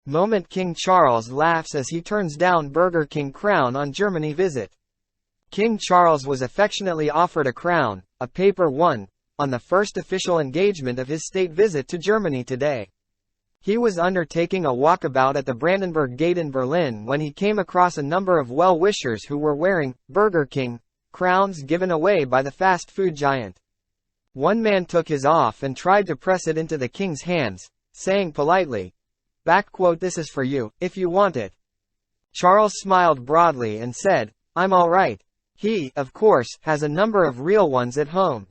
Moment King Charles laughs as he turns down Burger King crown on Germany visit. King Charles was affectionately offered a crown, a paper one, on the first official engagement of his state visit to Germany today. He was undertaking a walkabout at the Brandenburg Gate in Berlin when he came across a number of well-wishers who were wearing Burger King crowns given away by the fast food giant. One man took his off and tried to press it into the king's hands, saying politely, "This is for you, if you want it." Charles smiled broadly and said, "I'm all right." He, of course, has a number of real ones at home.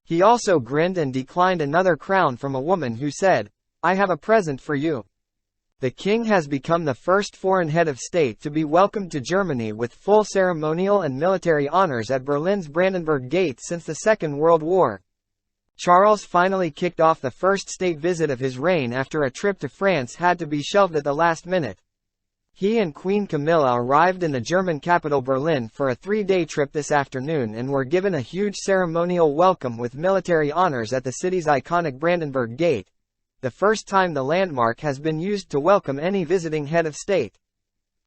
He also grinned and declined another crown from a woman who said, "I have a present for you." The king has become the first foreign head of state to be welcomed to Germany with full ceremonial and military honors at Berlin's Brandenburg Gate since the Second World War. Charles finally kicked off the first state visit of his reign after a trip to France had to be shelved at the last minute. He and Queen Camilla arrived in the German capital Berlin for a 3-day trip this afternoon and were given a huge ceremonial welcome with military honors at the city's iconic Brandenburg Gate, the first time the landmark has been used to welcome any visiting head of state.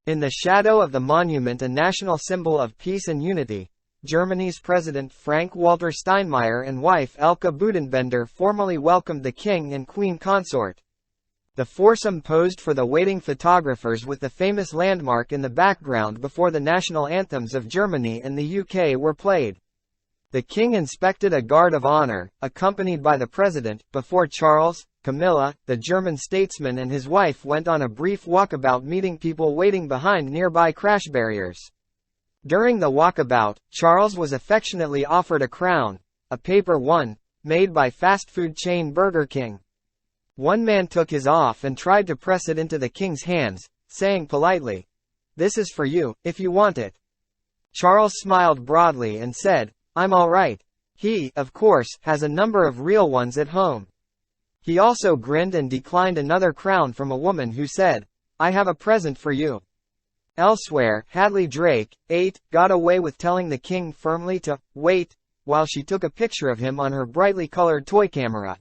In the shadow of the monument, a national symbol of peace and unity, Germany's President Frank-Walter Steinmeier and wife Elke Budenbender formally welcomed the king and queen consort. The foursome posed for the waiting photographers with the famous landmark in the background before the national anthems of Germany and the UK were played. The king inspected a guard of honor, accompanied by the president, before Charles, Camilla, the German statesman and his wife went on a brief walkabout meeting people waiting behind nearby crash barriers. During the walkabout, Charles was affectionately offered a crown, a paper one, made by fast food chain Burger King. One man took his off and tried to press it into the king's hands, saying politely, "This is for you, if you want it." Charles smiled broadly and said, "I'm all right." He, of course, has a number of real ones at home. He also grinned and declined another crown from a woman who said, "I have a present for you." Elsewhere, Hadley Drake, 8, got away with telling the king firmly to wait while she took a picture of him on her brightly colored toy camera.